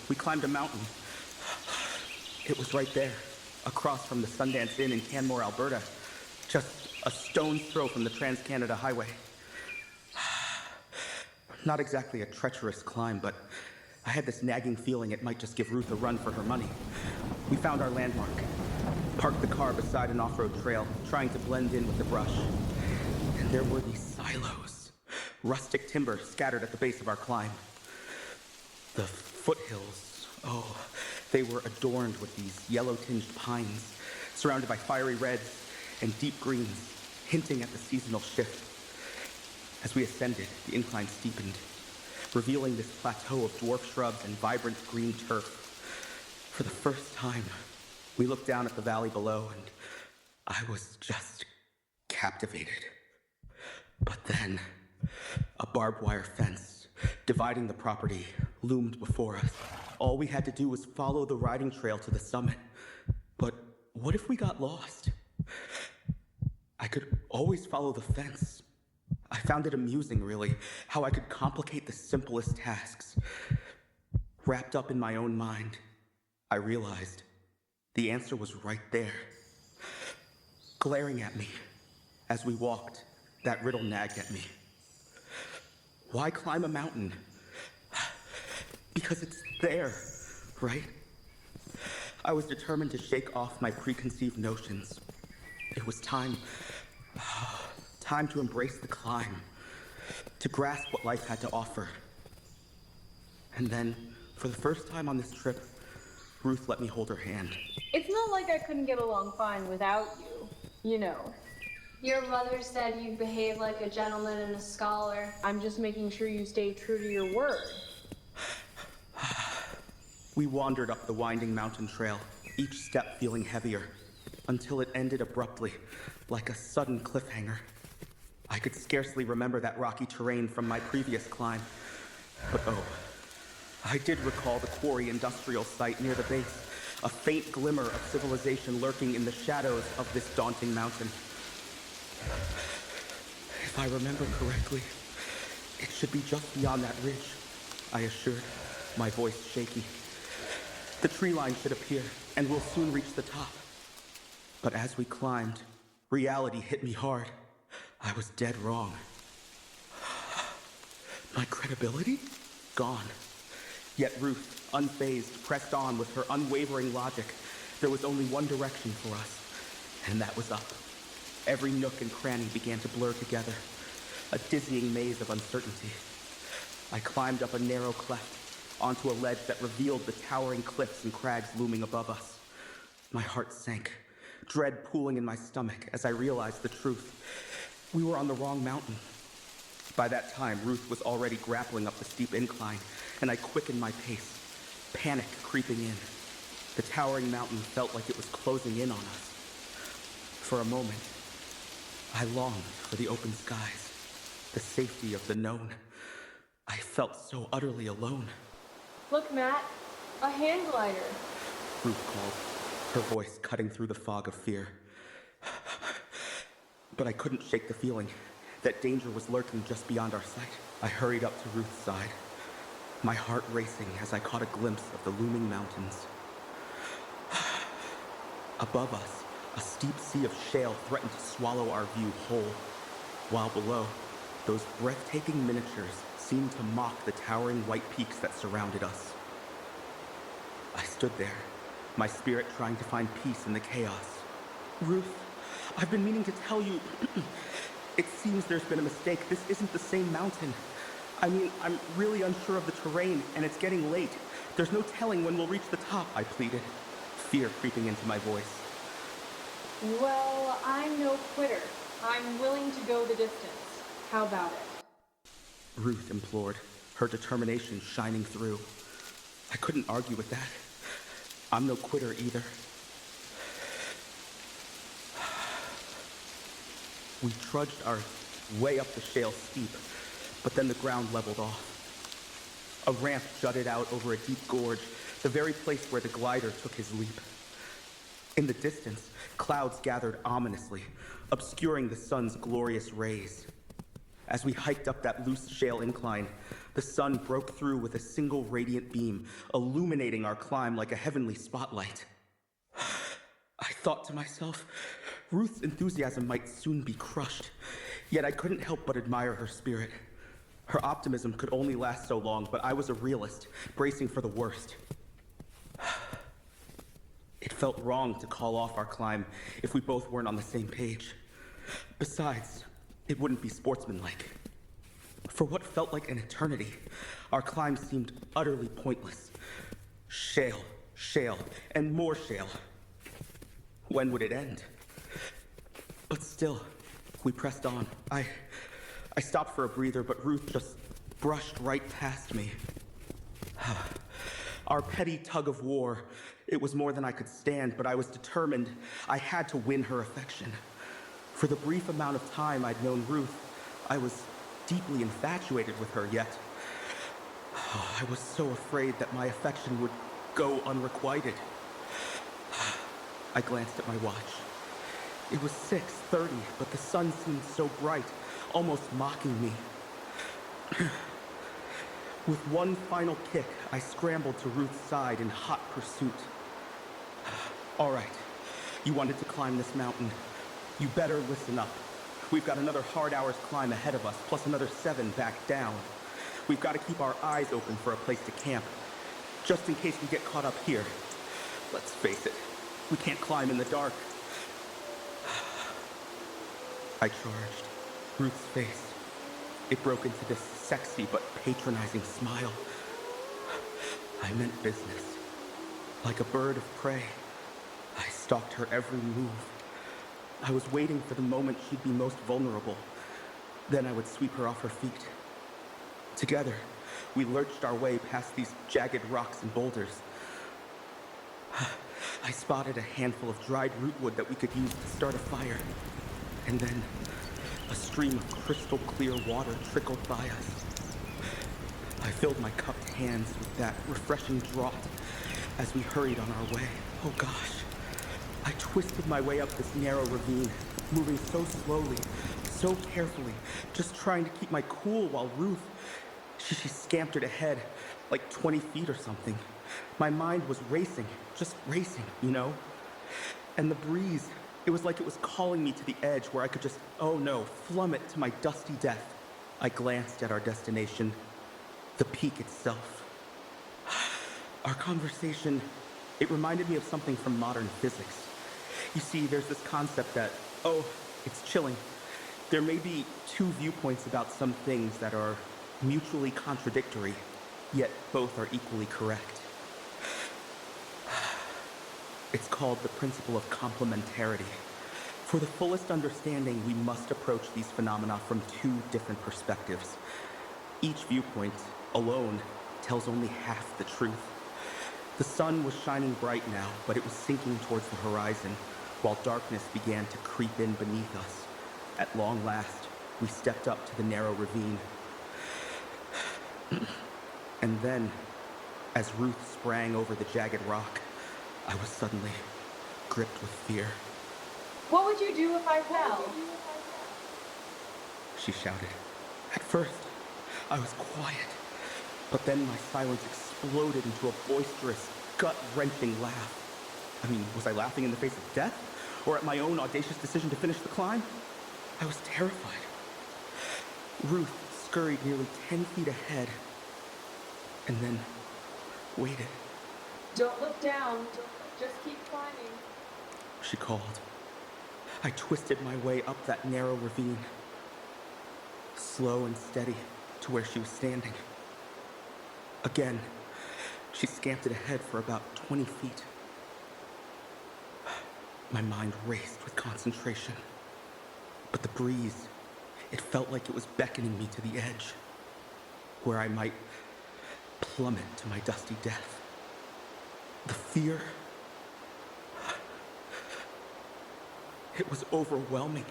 we climbed a mountain. It was right there, across from the Sundance Inn in Canmore, Alberta. Just a stone's throw from the Trans-Canada Highway. Not exactly a treacherous climb, but I had this nagging feeling it might just give Ruth a run for her money. We found our landmark, parked the car beside an off-road trail, trying to blend in with the brush. And there were these silos, rustic timber scattered at the base of our climb. The foothills, oh, they were adorned with these yellow-tinged pines, surrounded by fiery reds and deep greens, hinting at the seasonal shift. As we ascended, the incline steepened, revealing this plateau of dwarf shrubs and vibrant green turf. For the first time, we looked down at the valley below, and I was just captivated. But then, a barbed wire fence dividing the property loomed before us. All we had to do was follow the riding trail to the summit. But what if we got lost? I could always follow the fence. I found it amusing, really, how I could complicate the simplest tasks. Wrapped up in my own mind, I realized the answer was right there, glaring at me. As we walked, that riddle nagged at me. Why climb a mountain? Because it's there, right? I was determined to shake off my preconceived notions. It was time to embrace the climb, to grasp what life had to offer. And then, for the first time on this trip, Ruth let me hold her hand. It's not like I couldn't get along fine without you, you know. Your mother said you behave like a gentleman and a scholar. I'm just making sure you stay true to your word. We wandered up the winding mountain trail, each step feeling heavier, until it ended abruptly, like a sudden cliffhanger. I could scarcely remember that rocky terrain from my previous climb. But oh, I did recall the quarry industrial site near the base, a faint glimmer of civilization lurking in the shadows of this daunting mountain. If I remember correctly, it should be just beyond that ridge, I assured, my voice shaky. The tree line should appear, and we'll soon reach the top. But as we climbed, reality hit me hard. I was dead wrong. My credibility? Gone. Yet Ruth, unfazed, pressed on with her unwavering logic. There was only one direction for us, and that was up. Every nook and cranny began to blur together, a dizzying maze of uncertainty. I climbed up a narrow cleft, onto a ledge that revealed the towering cliffs and crags looming above us. My heart sank, dread pooling in my stomach as I realized the truth. We were on the wrong mountain. By that time, Ruth was already grappling up the steep incline, and I quickened my pace, panic creeping in. The towering mountain felt like it was closing in on us. For a moment, I longed for the open skies, the safety of the known. I felt so utterly alone. Look, Matt, a hand glider. Ruth called, her voice cutting through the fog of fear. But I couldn't shake the feeling that danger was lurking just beyond our sight. I hurried up to Ruth's side, my heart racing as I caught a glimpse of the looming mountains. Above us, a steep sea of shale threatened to swallow our view whole, while below, those breathtaking miniatures seemed to mock the towering white peaks that surrounded us. I stood there, my spirit trying to find peace in the chaos. Ruth, I've been meaning to tell you, it seems there's been a mistake. This isn't the same mountain. I mean, I'm really unsure of the terrain, and it's getting late. There's no telling when we'll reach the top, I pleaded, fear creeping into my voice. Well, I'm no quitter. I'm willing to go the distance. How about it? Ruth implored, her determination shining through. I couldn't argue with that. I'm no quitter either. We trudged our way up the shale steep, but then the ground leveled off. A ramp jutted out over a deep gorge, the very place where the glider took his leap. In the distance, clouds gathered ominously, obscuring the sun's glorious rays. As we hiked up that loose shale incline, the sun broke through with a single radiant beam, illuminating our climb like a heavenly spotlight. I thought to myself, Ruth's enthusiasm might soon be crushed, yet I couldn't help but admire her spirit. Her optimism could only last so long, but I was a realist, bracing for the worst. It felt wrong to call off our climb if we both weren't on the same page. Besides, it wouldn't be sportsmanlike. For what felt like an eternity, our climb seemed utterly pointless. Shale, shale, and more shale. When would it end? But still, we pressed on. I stopped for a breather, but Ruth just brushed right past me. Our petty tug of war, it was more than I could stand, but I was determined I had to win her affection. For the brief amount of time I'd known Ruth, I was deeply infatuated with her, yet I was so afraid that my affection would go unrequited. I glanced at my watch. It was 6:30, but the sun seemed so bright, almost mocking me. With one final kick, I scrambled to Ruth's side in hot pursuit. All right, you wanted to climb this mountain. You better listen up. We've got another hard hour's climb ahead of us, plus another 7 back down. We've got to keep our eyes open for a place to camp, just in case we get caught up here. Let's face it, we can't climb in the dark. I charged. Ruth's face. It broke into this sexy but patronizing smile. I meant business. Like a bird of prey, I stalked her every move. I was waiting for the moment she'd be most vulnerable. Then I would sweep her off her feet. Together, we lurched our way past these jagged rocks and boulders. I spotted a handful of dried rootwood that we could use to start a fire. And then, a stream of crystal clear water trickled by us. I filled my cupped hands with that refreshing draught as we hurried on our way. Oh gosh. I twisted my way up this narrow ravine, moving so slowly, so carefully, just trying to keep my cool while Ruth, she scampered ahead, like 20 feet or something. My mind was racing, just racing, you know? And the breeze, it was like it was calling me to the edge where I could just, oh no, plummet to my dusty death. I glanced at our destination, the peak itself. Our conversation, it reminded me of something from modern physics. You see, there's this concept that, oh, it's chilling. There may be two viewpoints about some things that are mutually contradictory, yet both are equally correct. It's called the principle of complementarity. For the fullest understanding, we must approach these phenomena from two different perspectives. Each viewpoint, alone, tells only half the truth. The sun was shining bright now, but it was sinking towards the horizon, while darkness began to creep in beneath us. At long last, we stepped up to the narrow ravine. And then, as Ruth sprang over the jagged rock, I was suddenly gripped with fear. What would you do if I fell? She shouted. At first, I was quiet, but then my silence exploded into a boisterous, gut-wrenching laugh. I mean, was I laughing in the face of death? Or at my own audacious decision to finish the climb? I was terrified. Ruth scurried nearly 10 feet ahead, and then waited. Don't look down. Just keep climbing. She called. I twisted my way up that narrow ravine, slow and steady to where she was standing. Again, she scampered ahead for about 20 feet. My mind raced with concentration. But the breeze, it felt like it was beckoning me to the edge, where I might plummet to my dusty death. The fear, it was overwhelming.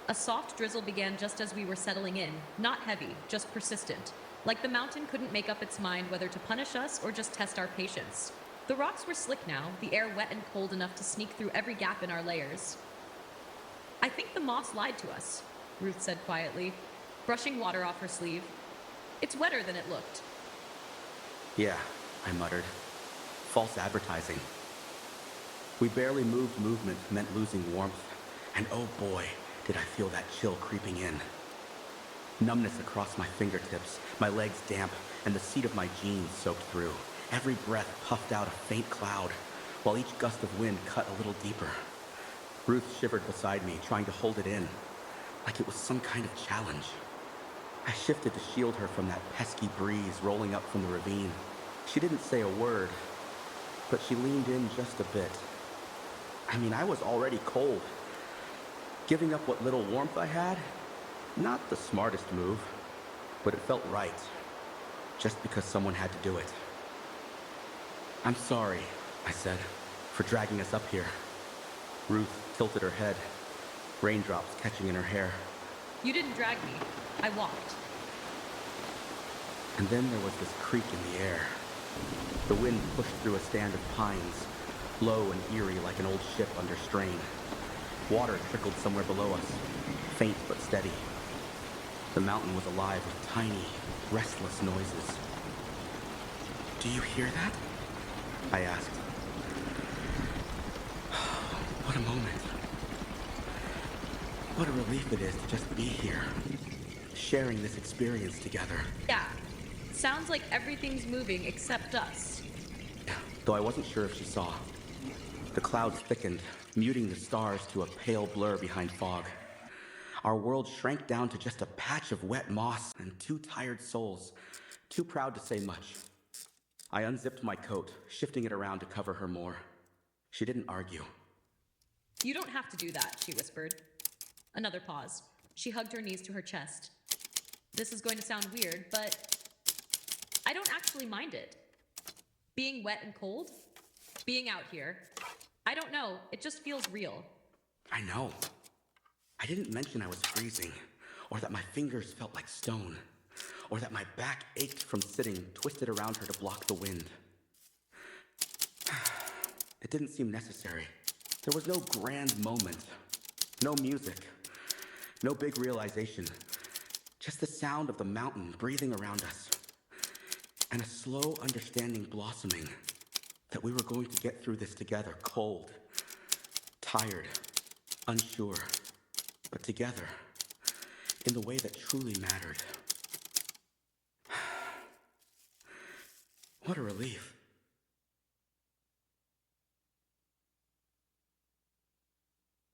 A soft drizzle began just as we were settling in, not heavy, just persistent. Like the mountain couldn't make up its mind whether to punish us or just test our patience. The rocks were slick now, the air wet and cold enough to sneak through every gap in our layers. I think the moss lied to us. Ruth said quietly, brushing water off her sleeve. It's wetter than it looked. Yeah, I muttered. False advertising. We barely moved. Movement meant losing warmth, and oh boy, did I feel that chill creeping in. Numbness across my fingertips, my legs damp, and the seat of my jeans soaked through. Every breath puffed out a faint cloud, while each gust of wind cut a little deeper. Ruth shivered beside me, trying to hold it in, like it was some kind of challenge. I shifted to shield her from that pesky breeze rolling up from the ravine. She didn't say a word, but she leaned in just a bit. I mean, I was already cold. Giving up what little warmth I had, not the smartest move, but it felt right, just because someone had to do it. I'm sorry, I said, for dragging us up here. Ruth tilted her head, raindrops catching in her hair. You didn't drag me. I walked. And then there was this creak in the air. The wind pushed through a stand of pines, low and eerie like an old ship under strain. Water trickled somewhere below us, faint but steady. The mountain was alive with tiny, restless noises. Do you hear that? I asked. What a moment. What a relief it is to just be here, sharing this experience together. Yeah. Sounds like everything's moving except us. Though I wasn't sure if she saw. The clouds thickened, muting the stars to a pale blur behind fog. Our world shrank down to just a patch of wet moss and two tired souls, too proud to say much. I unzipped my coat, shifting it around to cover her more. She didn't argue. You don't have to do that, she whispered. Another pause. She hugged her knees to her chest. This is going to sound weird, but I don't actually mind it. Being wet and cold, being out here. I don't know, it just feels real. I know. I didn't mention I was freezing, or that my fingers felt like stone, or that my back ached from sitting twisted around her to block the wind. It didn't seem necessary. There was no grand moment, no music, no big realization, just the sound of the mountain breathing around us, and a slow understanding blossoming that we were going to get through this together, cold, tired, unsure, but together, in the way that truly mattered. What a relief.